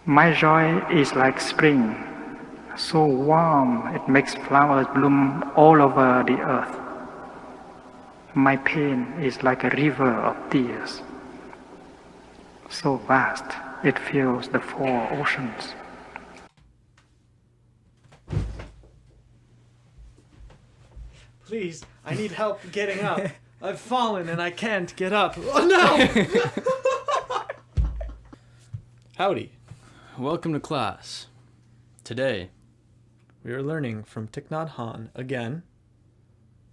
My joy is like spring, so warm it makes flowers bloom all over the earth. My pain is like a river of tears, so vast it fills the four oceans. Please, I need help getting up. I've fallen and I can't get up. Oh no! Howdy. Welcome to class. Today, We are learning from Thicht Nhat Hanh again,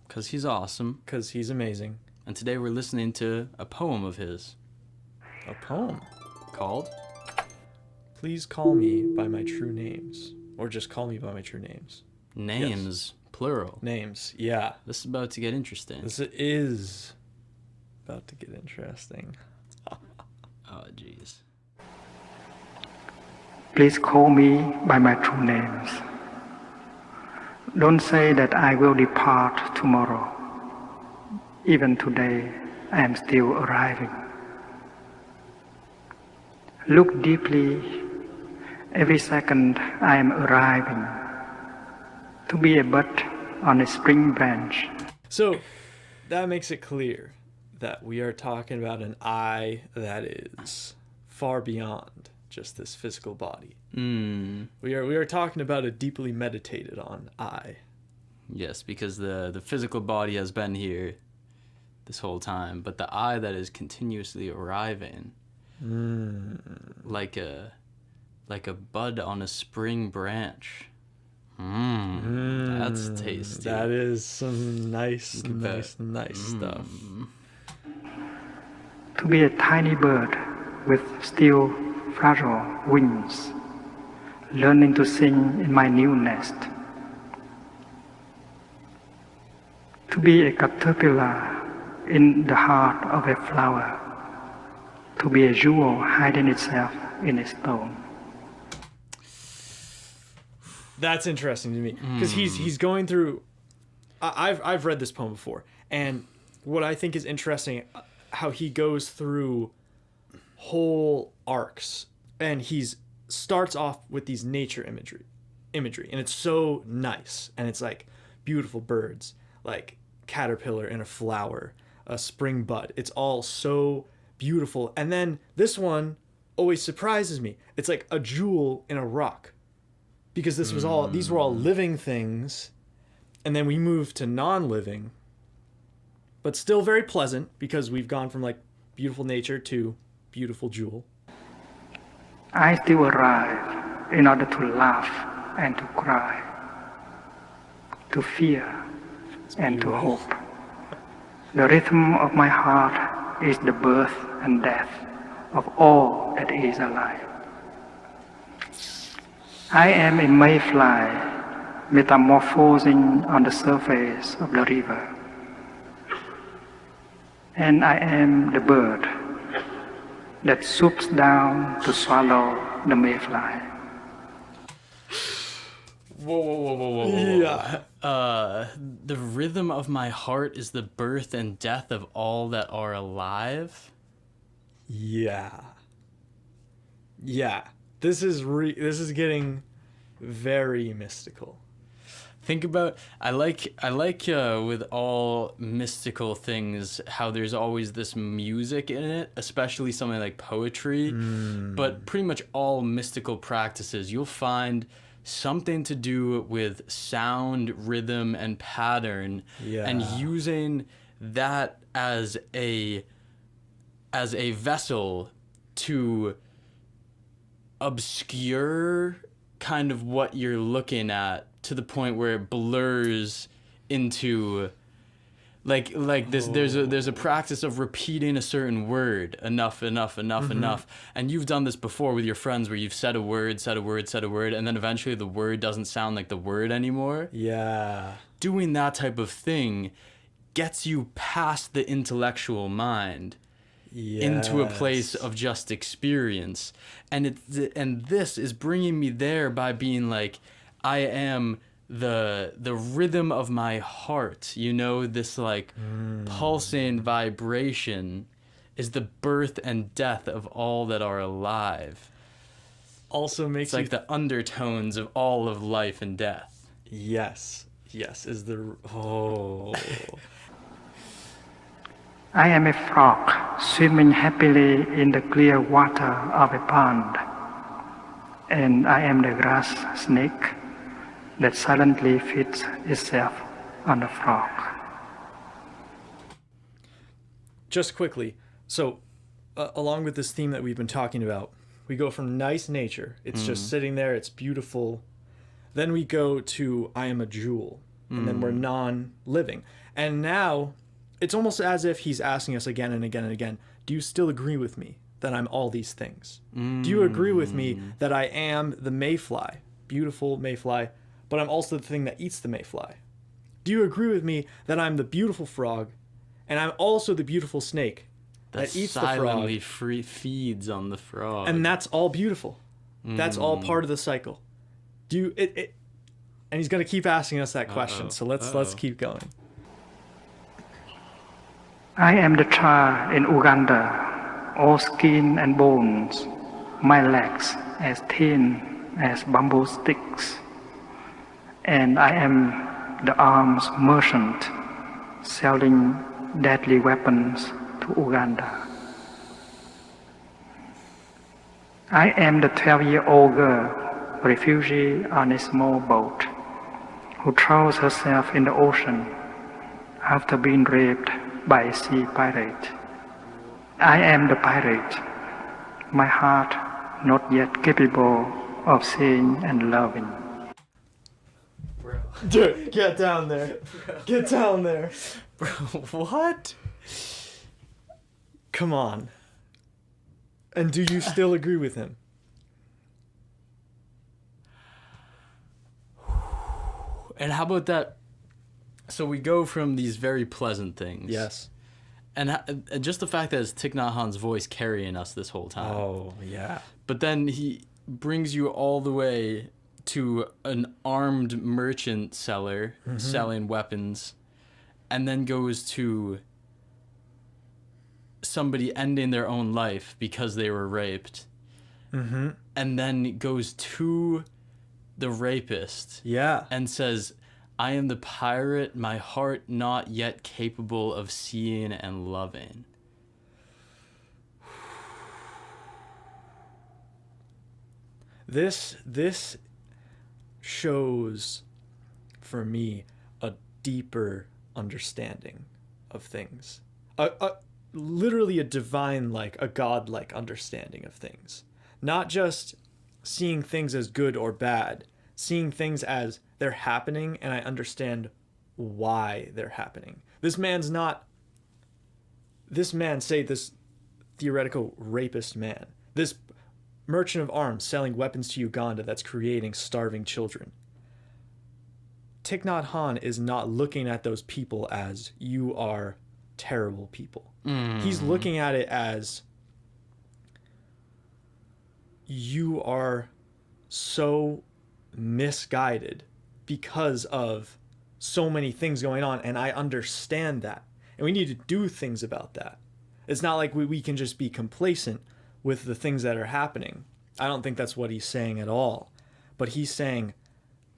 because he's awesome, because he's amazing. and today we're listening to a poem of his A poem. called Please call me by my true names. Or just call me by my true names. Names, plural. Names, yeah. This is about to get interesting. This is about to get interesting. Oh, jeez. Please call me by my true names. Don't say that I will depart tomorrow. Even today, I am still arriving. Look deeply. Every second I am arriving. To be a bud on a spring branch. So, that makes it clear that we are talking about an I that is far beyond just this physical body. We are talking about a deeply meditated on I. Yes, because the physical body has been here this whole time, but the I that is continuously arriving, like a bud on a spring branch. That's tasty. That is some nice stuff. To be a tiny bird with still fragile wings, learning to sing in my new nest. To be a caterpillar in the heart of a flower. To be a jewel hiding itself in a stone. That's interesting to me because he's going through. I've read this poem before, and what I think is interesting, how he goes through whole arcs, and he's starts off with these nature imagery, and it's so nice, and it's like beautiful birds, like caterpillar in a flower, a spring bud. It's all so beautiful, and then this one always surprises me. It's like a jewel in a rock. Because these were all living things, and then we moved to non-living, but still very pleasant because we've gone from like beautiful nature to beautiful jewel. I still arrive in order to laugh and to cry, to fear and to hope. The rhythm of my heart is the birth and death of all that is alive. I am a mayfly metamorphosing on the surface of the river. And I am the bird that swoops down to swallow the mayfly. Whoa. Yeah. The rhythm of my heart is the birth and death of all that are alive. Yeah. This is getting very mystical. Think about, I like with all mystical things how there's always this music in it, especially something like poetry. But pretty much all mystical practices, you'll find something to do with sound, rhythm, and pattern, and using that as a vessel to obscure kind of what you're looking at to the point where it blurs into like this. There's a practice of repeating a certain word enough, and you've done this before with your friends where you've said a word, and then eventually the word doesn't sound like the word anymore. Doing that type of thing gets you past the intellectual mind into a place of just experience, and this is bringing me there by being like, I am the rhythm of my heart, this like pulsing vibration is the birth and death of all that are alive. also makes It's like the undertones of all of life and death. Yes, is the... Oh. I am a frog swimming happily in the clear water of a pond, and I am the grass snake that silently feeds itself on the frog. Just quickly, so along with this theme that we've been talking about, we go from nice nature, it's just sitting there, it's beautiful. Then we go to I am a jewel, and then we're non-living. And now it's almost as if he's asking us again and again and again, do you still agree with me that I'm all these things? Do you agree with me that I am the mayfly, beautiful mayfly, but I'm also the thing that eats the mayfly? Do you agree with me that I'm the beautiful frog, and I'm also the beautiful snake that eats the frog? Silently feeds on the frog. And that's all beautiful. That's all part of the cycle. Do you and he's going to keep asking us that question. So let's keep going. I am the child in Uganda, all skin and bones, my legs as thin as bamboo sticks, and I am the arms merchant selling deadly weapons to Uganda. I am the 12-year-old girl, refugee on a small boat, who throws herself in the ocean after being raped by a sea pirate. I am the pirate, my heart not yet capable of seeing and loving. Dude, get down there. Get down there. Bro, what? Come on. And do you still agree with him? And how about that? So we go from these very pleasant things. Yes. And just the fact that it's Thicht Nhat Hanh's voice carrying us this whole time. Oh, yeah. But then he brings you all the way to an armed merchant seller selling weapons, and then goes to somebody ending their own life because they were raped, and then goes to the rapist, and says, I am the pirate, my heart not yet capable of seeing and loving. This shows, for me, a deeper understanding of things. Literally a divine, a God-like understanding of things. Not just seeing things as good or bad, seeing things as they're happening, and I understand why they're happening. This man, say this theoretical rapist man, this merchant of arms selling weapons to Uganda that's creating starving children. Thicht Nhat Hanh is not looking at those people as, you are terrible people. He's looking at it as, you are so misguided because of so many things going on, and I understand that. And we need to do things about that. It's not like we can just be complacent with the things that are happening. I don't think that's what he's saying at all. But he's saying,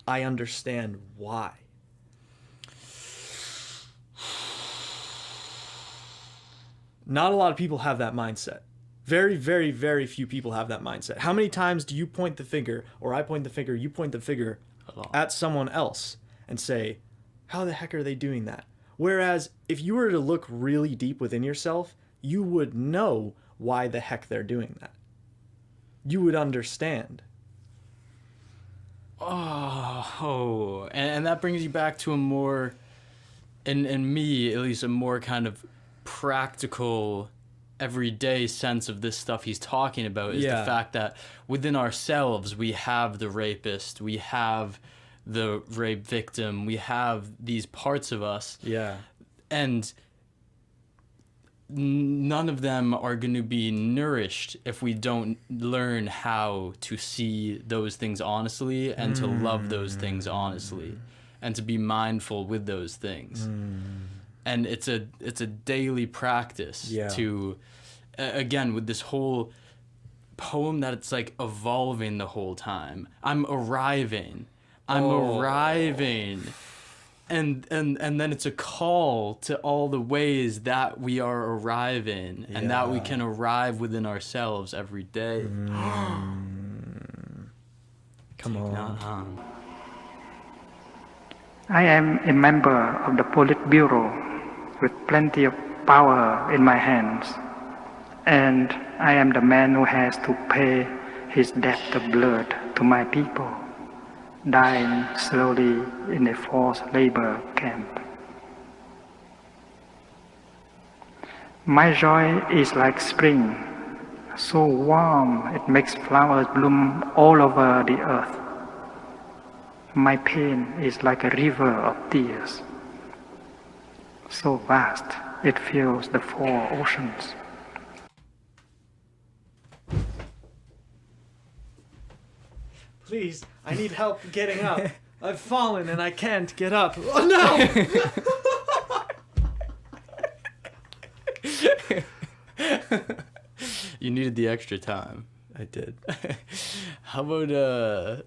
I understand why. Not a lot of people have that mindset. Very, very, very few people have that mindset. How many times do you point the finger, or I point the finger, you point the finger at someone else and say, how the heck are they doing that? Whereas if you were to look really deep within yourself, you would know why the heck they're doing that. You would understand. And that brings you back to a more, in me at least, a more kind of practical, everyday sense of this stuff he's talking about, is the fact that within ourselves we have the rapist, we have the rape victim, we have these parts of us, and none of them are going to be nourished if we don't learn how to see those things honestly, and to love those things honestly, and to be mindful with those things. And it's a daily practice to, again, with this whole poem that it's like evolving the whole time. I'm arriving. And then it's a call to all the ways that we are arriving and that we can arrive within ourselves every day. Come Thicht on. Nhat Hanh. I am a member of the Politburo with plenty of power in my hands, and I am the man who has to pay his debt of blood to my people, dying slowly in a forced labor camp. My joy is like spring, so warm it makes flowers bloom all over the earth. My pain is like a river of tears, so vast it fills the four oceans. Please, I need help getting up. I've fallen and I can't get up. Oh no! You needed the extra time. I did. How about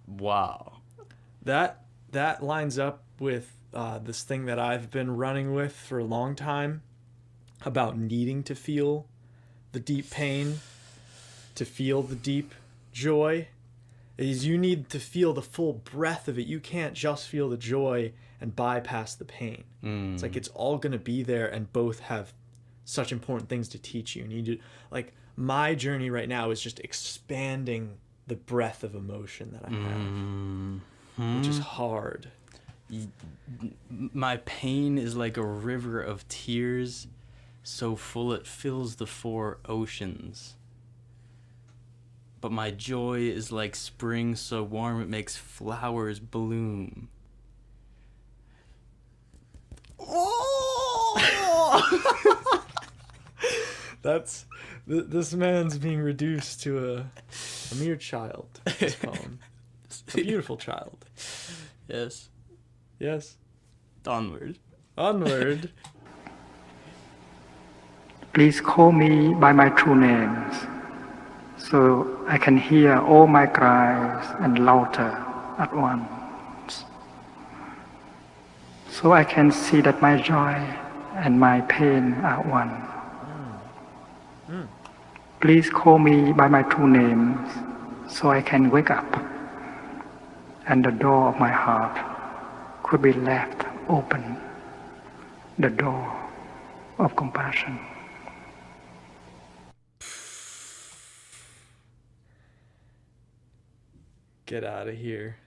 wow. That lines up with this thing that I've been running with for a long time about needing to feel the deep pain, to feel the deep joy. Is you need to feel the full breadth of it. You can't just feel the joy and bypass the pain. It's like it's all going to be there, and both have such important things to teach you. You need to, like, my journey right now is just expanding the breadth of emotion that I have, which is hard. My pain is like a river of tears, so full it fills the four oceans. But my joy is like spring, so warm it makes flowers bloom. That's this man's being reduced to a mere child. This poem, a beautiful child. Yes. Yes. Onward. Onward. Please call me by my true names, so I can hear all my cries and laughter at once. So I can see that my joy and my pain are one. Please call me by my true names, so I can wake up, and the door of my heart could be left open, the door of compassion. Get out of here.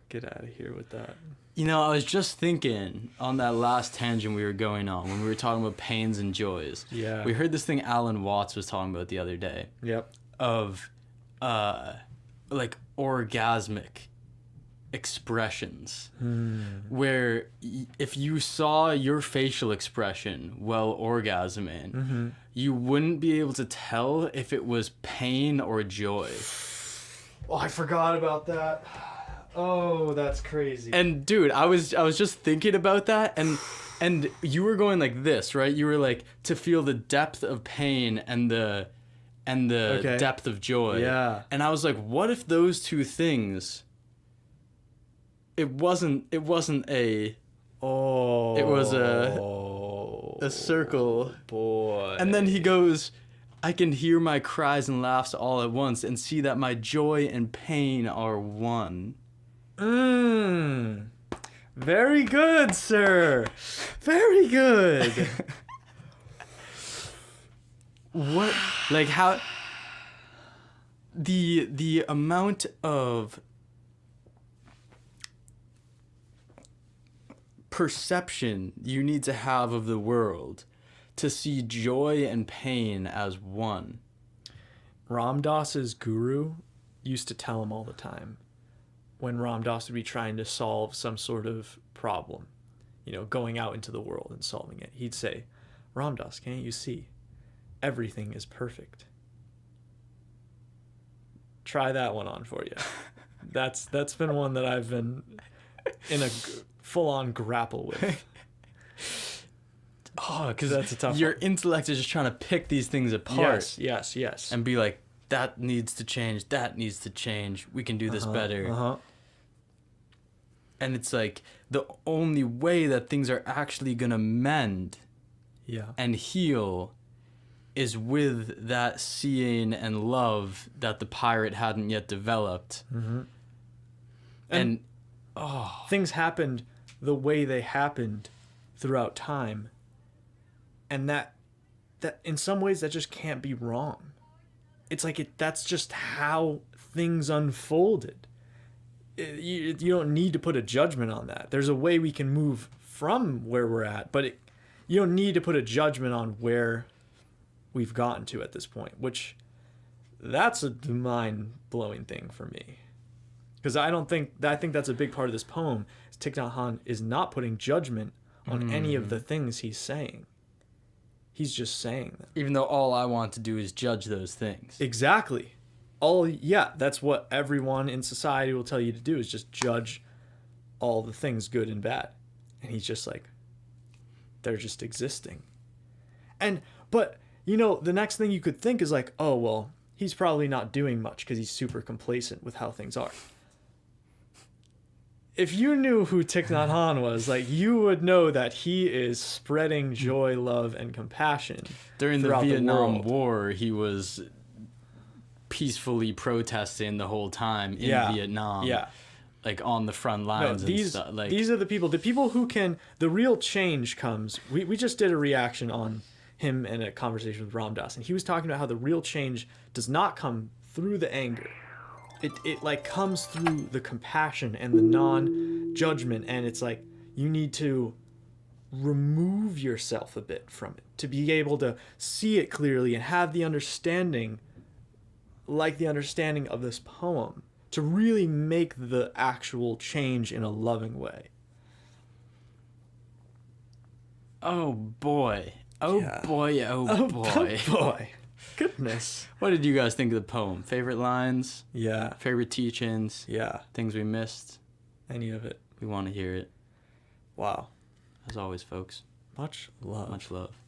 Get out of here with that. You know, I was just thinking on that last tangent we were going on when we were talking about pains and joys. Yeah. We heard this thing Alan Watts was talking about the other day. Yep. Of like orgasmic expressions where if you saw your facial expression while orgasming, you wouldn't be able to tell if it was pain or joy. Oh, I forgot about that. Oh, that's crazy. And dude, I was just thinking about that, and you were going like this, right? You were like, to feel the depth of pain and the Okay. depth of joy. Yeah. And I was like, what if those two things, it wasn't a Oh. it was a circle. Boy. And then he goes, I can hear my cries and laughs all at once and see that my joy and pain are one. Very good, sir. Very good. What, like, how the amount of perception you need to have of the world to see joy and pain as one. Ram Dass's guru used to tell him all the time when Ram Dass would be trying to solve some sort of problem, you know, going out into the world and solving it. He'd say, Ram Dass, can't you see? Everything is perfect. Try that one on for you. That's been one that I've been in a full-on grapple with. Oh, because That's a tough your one. intellect is just trying to pick these things apart. Yes. And be like, that needs to change. That needs to change. We can do this better. And it's like the only way that things are actually gonna mend and heal is with that seeing and love that the pirate hadn't yet developed. And things happened the way they happened throughout time, and that in some ways that just can't be wrong. It's like that's just how things unfolded. You don't need to put a judgment on that. There's a way we can move from where we're at, but you don't need to put a judgment on where we've gotten to at this point, which that's a mind-blowing thing for me. Because I think that's a big part of this poem. Thicht Nhat Hanh is not putting judgment on any of the things he's saying. He's just saying them. even though all I want to do is judge those things. Exactly. That's what everyone in society will tell you to do, is just judge all the things, good and bad. And he's just like, they're just existing. But the next thing you could think is like, oh, well, he's probably not doing much because he's super complacent with how things are. If you knew who Thicht Nhat Hanh was, like, you would know that he is spreading joy, love, and compassion. During the throughout Vietnam world. War, he was peacefully protesting the whole time in Vietnam. Yeah. Like on the front lines and stuff. Like, these are the people who can, the real change comes. We just did a reaction on him in a conversation with Ram Dass, and he was talking about how the real change does not come through the anger. It like comes through the compassion and the non-judgment, and it's like you need to remove yourself a bit from it to be able to see it clearly and have the understanding, like the understanding of this poem, to really make the actual change in a loving way. oh boy. Oh Yeah. boy. Oh boy. Boy. Goodness. What did you guys think of the poem? Favorite lines? Yeah. Favorite teachings? Yeah. Things we missed? Any of it. We want to hear it. Wow. As always, folks. Much love. Much love.